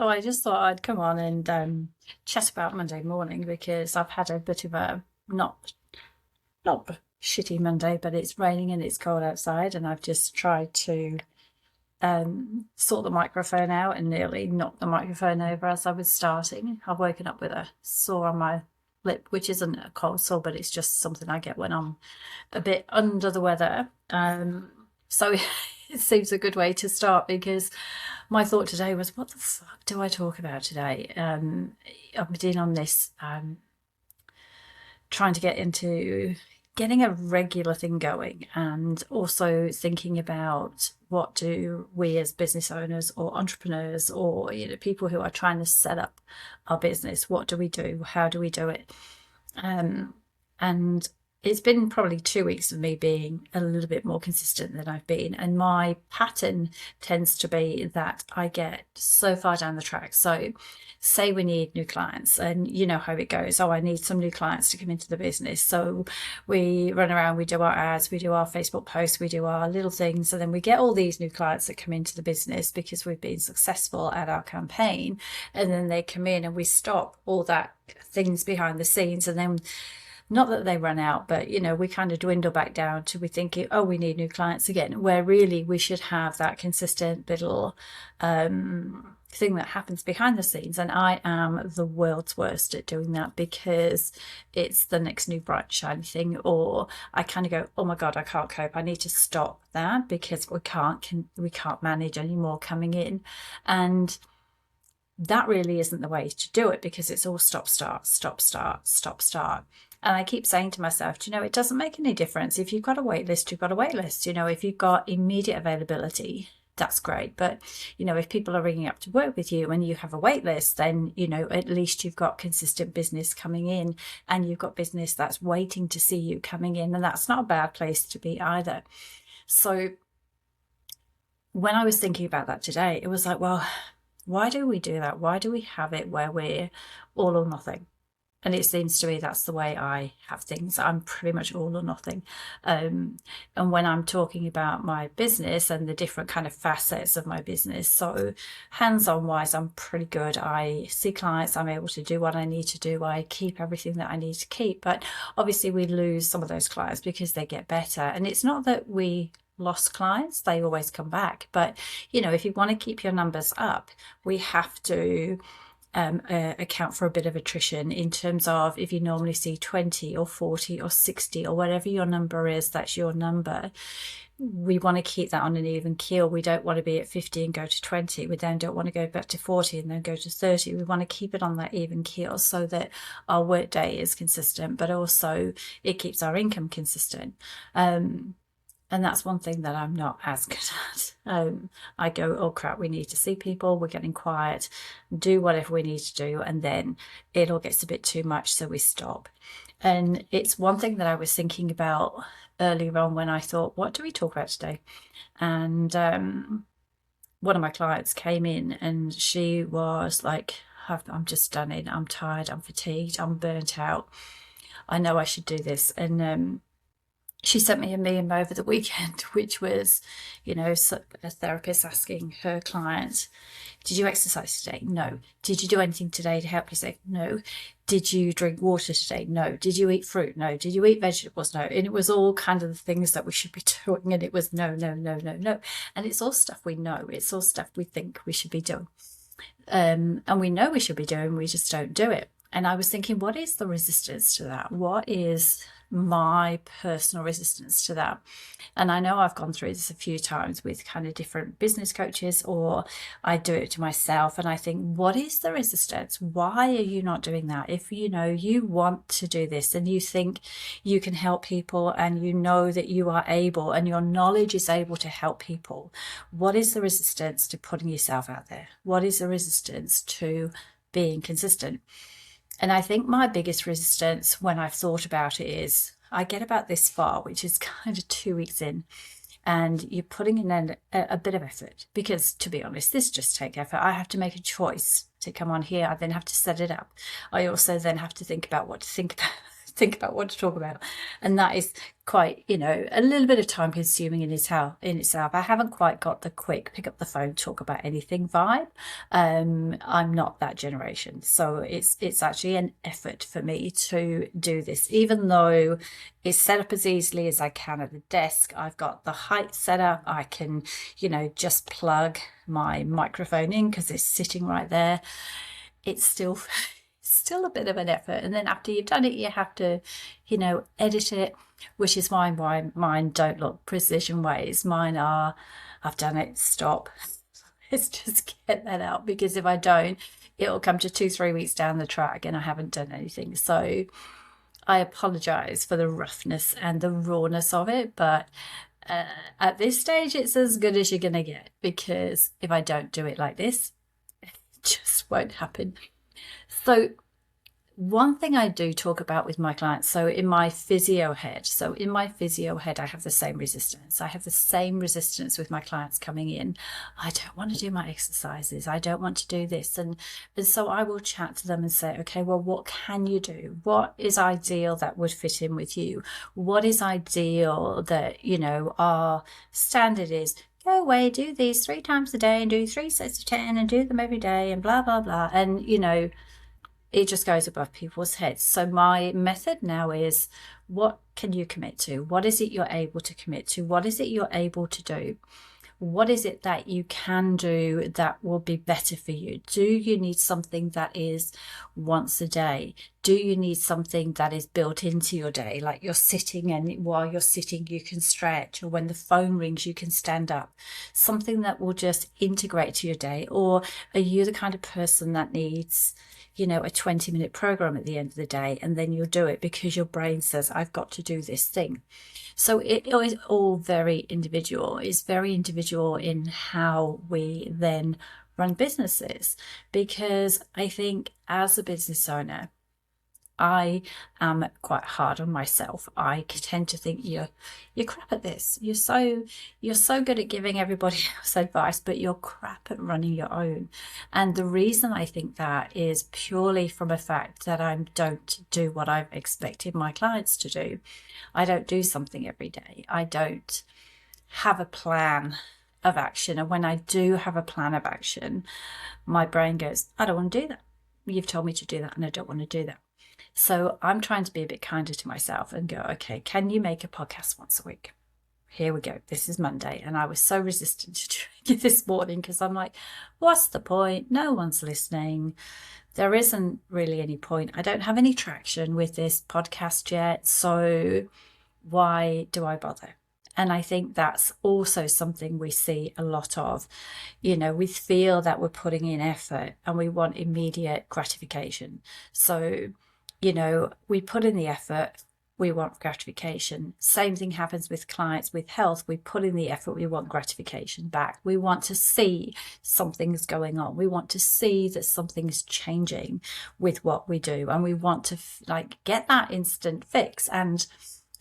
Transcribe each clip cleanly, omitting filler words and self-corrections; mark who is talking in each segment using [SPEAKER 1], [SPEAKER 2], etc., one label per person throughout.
[SPEAKER 1] So I just thought I'd come on and chat about Monday morning because I've had a bit of a not shitty Monday, but it's raining and it's cold outside, and I've just tried to sort the microphone out and nearly knocked the microphone over as I was starting. I've woken up with a sore on my lip, which isn't a cold sore, but it's just something I get when I'm a bit under the weather. So it seems a good way to start because my thought today was, what the fuck do I talk about today? I've been on this trying to get into getting a regular thing going, and also thinking about what do we as business owners or entrepreneurs or people who are trying to set up our business, what do we do, how do we do it? And it's been probably 2 weeks of me being a little bit more consistent than I've been. And my pattern tends to be that I get so far down the track. So say we need new clients, and you know how it goes. Oh, I need some new clients to come into the business. So we run around, we do our ads, we do our Facebook posts, we do our little things. And then we get all these new clients that come into the business because we've been successful at our campaign. And then they come in and we stop all that things behind the scenes. And then not that they run out, but we kind of dwindle back down to we thinking, oh, we need new clients again, where really we should have that consistent little thing that happens behind the scenes. And I am the world's worst at doing that because it's the next new bright shiny thing, or I kind of go, oh my god, I can't cope, I need to stop that because we can't manage any more coming in. And that really isn't the way to do it, because it's all stop start stop start stop start. And I keep saying to myself, it doesn't make any difference. If you've got a wait list, you've got a wait list. If you've got immediate availability, that's great. But, if people are ringing up to work with you and you have a wait list, then, at least you've got consistent business coming in, and you've got business that's waiting to see you coming in. And that's not a bad place to be either. So when I was thinking about that today, it was like, well, why do we do that? Why do we have it where we're all or nothing? And it seems to me that's the way I have things. I'm pretty much all or nothing. And when I'm talking about my business and the different kind of facets of my business, so hands-on wise, I'm pretty good. I see clients, I'm able to do what I need to do. I keep everything that I need to keep. But obviously we lose some of those clients because they get better. And it's not that we lost clients, they always come back. But, if you want to keep your numbers up, we have to account for a bit of attrition in terms of if you normally see 20 or 40 or 60 or whatever your number is, that's your number. We want to keep that on an even keel. We don't want to be at 50 and go to 20. We then don't want to go back to 40 and then go to 30. We want to keep it on that even keel so that our work day is consistent, but also it keeps our income consistent. And that's one thing that I'm not as good at. I go, oh crap, we need to see people, we're getting quiet, do whatever we need to do, and then it all gets a bit too much, so we stop. And it's one thing that I was thinking about earlier on when I thought, what do we talk about today? And one of my clients came in and she was like, I'm just done in, I'm tired, I'm fatigued, I'm burnt out. I know I should do this. And she sent me a meme over the weekend, which was, a therapist asking her client, did you exercise today? No. Did you do anything today to help yourself? No. Did you drink water today? No. Did you eat fruit? No. Did you eat vegetables? No. And it was all kind of the things that we should be doing. And it was no, no, no, no, no. And it's all stuff we know. It's all stuff we think we should be doing. And we know we should be doing, we just don't do it. And I was thinking, what is the resistance to that? What is my personal resistance to that? And I know I've gone through this a few times with kind of different business coaches, or I do it to myself, and I think, what is the resistance? Why are you not doing that? If you want to do this and you think you can help people and you know that you are able and your knowledge is able to help people, what is the resistance to putting yourself out there? What is the resistance to being consistent? And I think my biggest resistance when I've thought about it is I get about this far, which is kind of 2 weeks in, and you're putting in a bit of effort, because to be honest, this just takes effort. I have to make a choice to come on here. I then have to set it up. I also then have to think about what to think about think about what to talk about. And that is quite, a little bit of time consuming in itself. I haven't quite got the quick pick up the phone, talk about anything vibe. I'm not that generation. So it's actually an effort for me to do this, even though it's set up as easily as I can at the desk. I've got the height set up. I can, just plug my microphone in because it's sitting right there. It's still a bit of an effort. And then after you've done it, you have to, edit it, which is why mine don't look precision ways. Mine are, I've done it, stop. Let's just get that out, because if I don't, it'll come to 2-3 weeks down the track and I haven't done anything. So I apologize for the roughness and the rawness of it, but at this stage, it's as good as you're going to get, because if I don't do it like this, it just won't happen. So one thing I do talk about with my clients, so in my physio head, I have the same resistance. I have the same resistance with my clients coming in. I don't want to do my exercises. I don't want to do this. And so I will chat to them and say, okay, well, what can you do? What is ideal that would fit in with you? What is ideal that, our standard is? Go away, do these 3 times a day and do 3 sets of 10 and do them every day and blah, blah, blah. And, it just goes above people's heads. So my method now is, what can you commit to? What is it you're able to commit to? What is it you're able to do? What is it that you can do that will be better for you? Do you need something that is once a day? Do you need something that is built into your day? Like you're sitting and while you're sitting, you can stretch, or when the phone rings, you can stand up. Something that will just integrate to your day. Or are you the kind of person that needs, a 20-minute program at the end of the day, and then you'll do it because your brain says, I've got to do this thing. So it is all very individual. It's very individual in how we then run businesses, because I think as a business owner, I am quite hard on myself. I tend to think you're crap at this. You're so good at giving everybody else advice, but you're crap at running your own. And the reason I think that is purely from a fact that I don't do what I've expected my clients to do. I don't do something every day. I don't have a plan of action. And when I do have a plan of action, my brain goes, I don't want to do that. You've told me to do that and I don't want to do that. So I'm trying to be a bit kinder to myself and go, okay, can you make a podcast once a week? Here we go. This is Monday. And I was so resistant to doing it this morning because I'm like, what's the point? No one's listening. There isn't really any point. I don't have any traction with this podcast yet. So why do I bother? And I think that's also something we see a lot of. We feel that we're putting in effort and we want immediate gratification. So we put in the effort, we want gratification. Same thing happens with clients with health. We put in the effort, we want gratification back. We want to see something's going on. We want to see that something's changing with what we do. And we want to get that instant fix. And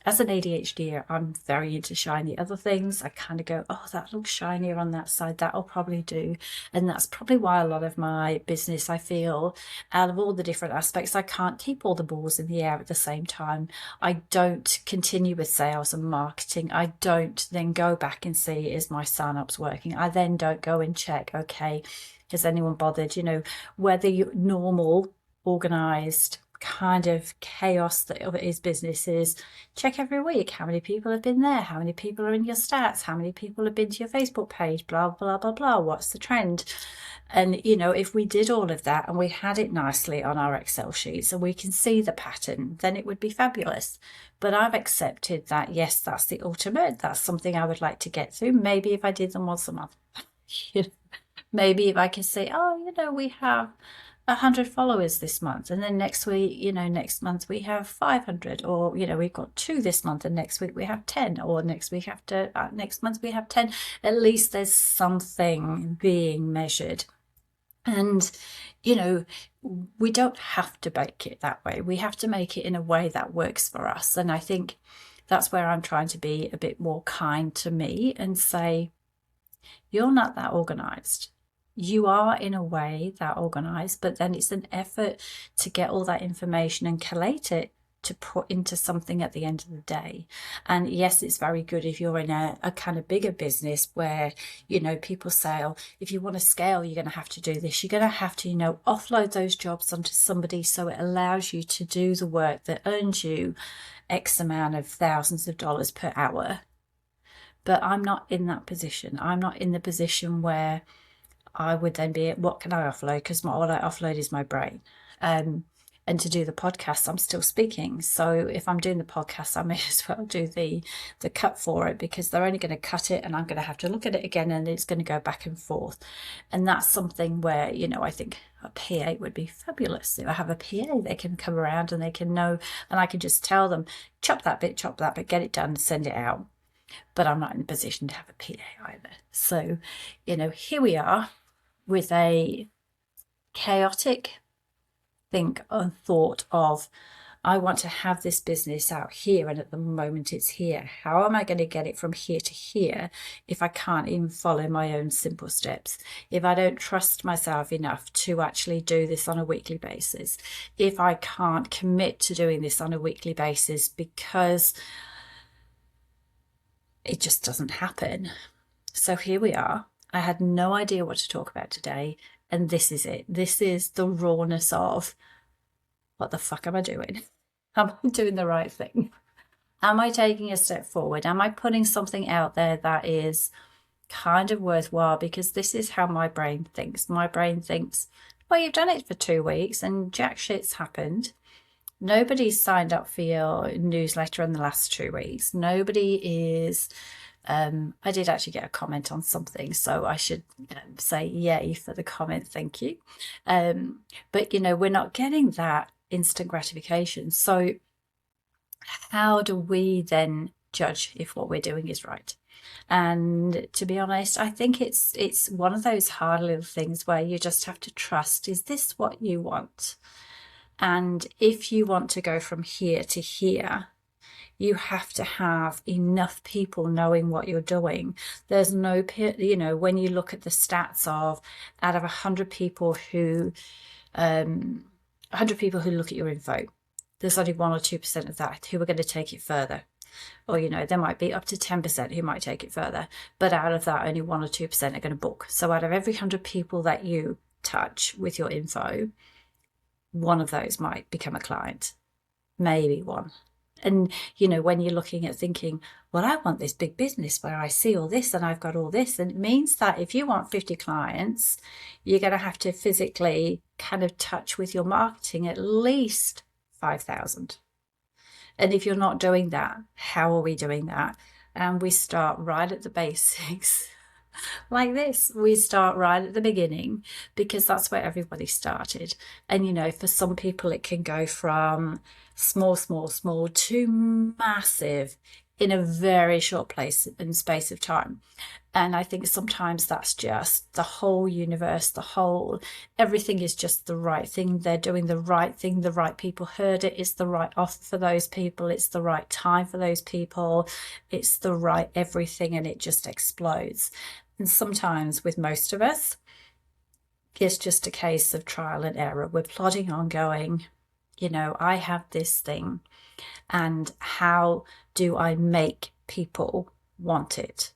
[SPEAKER 1] as an ADHD, I'm very into shiny other things. I kind of go, oh, that looks shinier on that side. That'll probably do. And that's probably why a lot of my business, I feel, out of all the different aspects, I can't keep all the balls in the air at the same time. I don't continue with sales and marketing. I don't then go back and see, is my sign-ups working? I then don't go and check, okay, has anyone bothered? Whether you're normal, organized, kind of chaos that is business is, check every week how many people have been there, how many people are in your stats, how many people have been to your Facebook page, blah blah blah blah, what's the trend? And if we did all of that and we had it nicely on our Excel sheets and we can see the pattern, then it would be fabulous. But I've accepted that, yes, that's the ultimate, that's something I would like to get through. Maybe if I did them once a month, maybe if I could say, oh, we have 100 followers this month, and then next week, next month we have 500, or we've got 2 this month and next week we have 10, or next month we have 10. At least there's something being measured. And we don't have to make it that way. We have to make it in a way that works for us. And I think that's where I'm trying to be a bit more kind to me and say, you're not that organized. You are in a way that organized, but then it's an effort to get all that information and collate it to put into something at the end of the day. And yes, it's very good if you're in a kind of bigger business where, you know, people say, oh, if you want to scale, you're going to have to do this. You're going to have to, you know, offload those jobs onto somebody so it allows you to do the work that earns you X amount of thousands of dollars per hour. But I'm not in that position. I'm not in the position where I would then be, what can I offload? Because what I offload is my brain. And to do the podcast, I'm still speaking. So if I'm doing the podcast, I may as well do the cut for it, because they're only going to cut it and I'm going to have to look at it again and it's going to go back and forth. And that's something where, you know, I think a PA would be fabulous. If I have a PA, they can come around and they can know, and I can just tell them, chop that bit, get it done, send it out. But I'm not in a position to have a PA either. So, you know, here we are with a chaotic thought of, I want to have this business out here, and at the moment it's here. How am I going to get it from here to here if I can't even follow my own simple steps? If I don't trust myself enough to actually do this on a weekly basis? If I can't commit to doing this on a weekly basis because it just doesn't happen? So here we are. I had no idea what to talk about today. And this is it. This is the rawness of, what the fuck am I doing? Am I doing the right thing? Am I taking a step forward? Am I putting something out there that is kind of worthwhile? Because this is how my brain thinks. My brain thinks, well, you've done it for 2 weeks and jack shit's happened. Nobody's signed up for your newsletter in the last 2 weeks. Nobody is... I did actually get a comment on something, so I should say yay for the comment, thank you. But, you know, we're not getting that instant gratification. So how do we then judge if what we're doing is right? And to be honest, I think it's one of those hard little things where you just have to trust, is this what you want? And if you want to go from here to here, you have to have enough people knowing what you're doing. There's no, you know, when you look at the stats of out of 100 people who look at your info, there's only 1 or 2% of that who are going to take it further. Or, you know, there might be up to 10% who might take it further. But out of that, only 1 or 2% are going to book. So out of every 100 people that you touch with your info, one of those might become a client. Maybe one. And, you know, when you're looking at thinking, well, I want this big business where I see all this and I've got all this. And it means that if you want 50 clients, you're going to have to physically kind of touch with your marketing at least 5,000. And if you're not doing that, how are we doing that? And we start right at the basics. Like this, we start right at the beginning, because that's where everybody started. And, you know, for some people it can go from small to massive in a very short place and space of time. And I think sometimes that's just the whole universe, everything is just the right thing. They're doing the right thing. The right people heard it. It's the right offer for those people. It's the right time for those people. It's the right everything, and it just explodes. And sometimes with most of us, it's just a case of trial and error. We're plodding on going, you know, I have this thing, and how do I make people want it?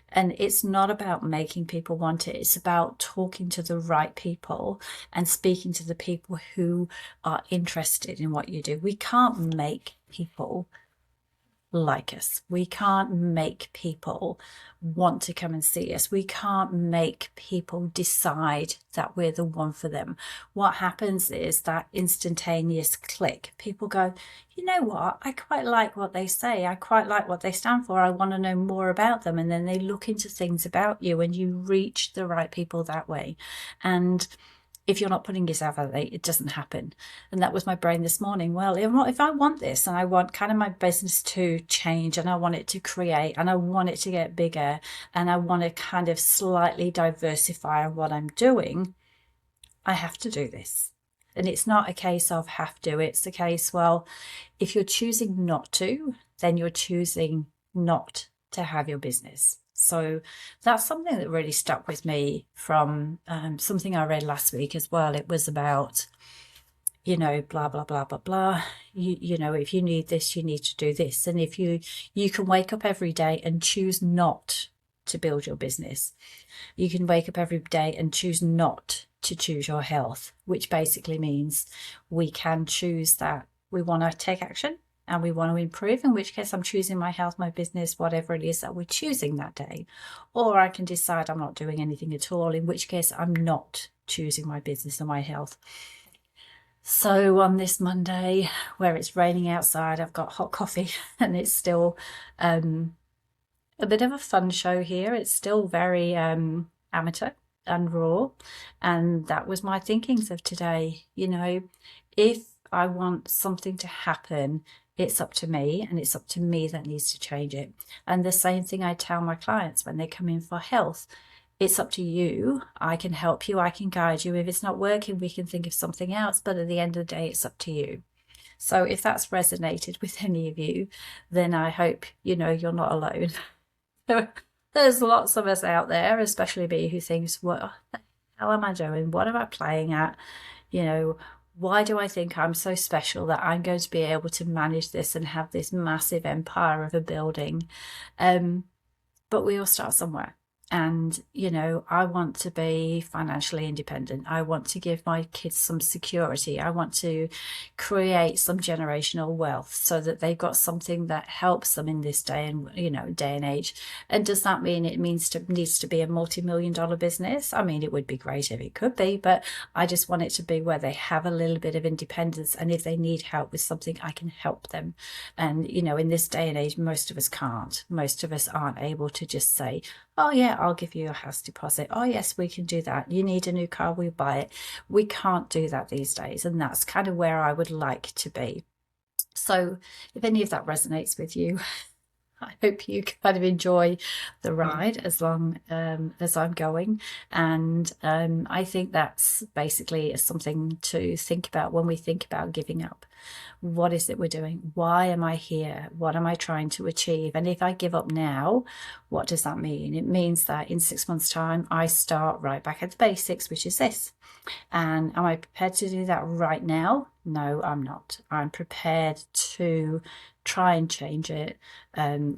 [SPEAKER 1] And it's not about making people want it. It's about talking to the right people and speaking to the people who are interested in what you do. We can't make people like us. We can't make people want to come and see us. We can't make people decide that we're the one for them. What happens is that instantaneous click. People go, you know what? I quite like what they say. I quite like what they stand for. I want to know more about them. And then they look into things about you, and you reach the right people that way. And if you're not putting yourself out there, it doesn't happen. And that was my brain this morning. Well, if I want this, and I want kind of my business to change, and I want it to create, and I want it to get bigger, and I want to kind of slightly diversify what I'm doing, I have to do this. And it's not a case of have to. It's a case, well, if you're choosing not to, then you're choosing not to have your business. So that's something that really stuck with me from something I read last week as well. It was about you know, blah, blah, blah, blah, blah. You know, if you need this, you need to do this. And if you can wake up every day and choose not to build your business. You can wake up every day and choose not to choose your health, which basically means we can choose that we want to take action and we want to improve, in which case I'm choosing my health, my business, whatever it is that we're choosing that day. Or I can decide I'm not doing anything at all, in which case I'm not choosing my business or my health. So on this Monday, where it's raining outside, I've got hot coffee and it's still a bit of a fun show here. It's still very amateur and raw. And that was my thinkings of today. You know, if I want something to happen, it's up to me, and it's up to me that needs to change it. And the same thing I tell my clients when they come in for health. It's up to you. I can help you. I can guide you. If it's not working, we can think of something else. But at the end of the day, it's up to you. So if that's resonated with any of you, then I hope, you know, you're not alone. There's lots of us out there, especially me, who thinks, what the hell am I doing? What am I playing at? You know, why do I think I'm so special that I'm going to be able to manage this and have this massive empire of a building? But we all start somewhere. And, you know, I want to be financially independent. I want to give my kids some security. I want to create some generational wealth so that they've got something that helps them in this day and, you know, day and age. And does that mean it needs to be a multi-million-dollar business? I mean, it would be great if it could be, but I just want it to be where they have a little bit of independence. And if they need help with something, I can help them. And, you know, in this day and age, most of us can't. Most of us aren't able to just say, oh yeah, I'll give you a house deposit. Oh yes, we can do that. You need a new car, we'll buy it. We can't do that these days. And that's kind of where I would like to be. So if any of that resonates with you, I hope you kind of enjoy the ride as long as I'm going. And I think that's basically something to think about when we think about giving up. What is it we're doing? Why am I here? What am I trying to achieve? And if I give up now, what does that mean? It means that in 6 months' time, I start right back at the basics, which is this. And am I prepared to do that right now? No, I'm not. I'm prepared to try and change it.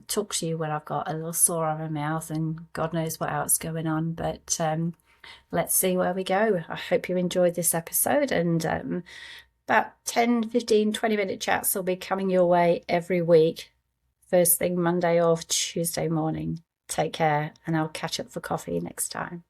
[SPEAKER 1] Talk to you when I've got a little sore on my mouth and God knows what else going on. But let's see where we go. I hope you enjoyed this episode, and about 10, 15, 20-minute chats will be coming your way every week. First thing Monday or Tuesday morning. Take care, and I'll catch up for coffee next time.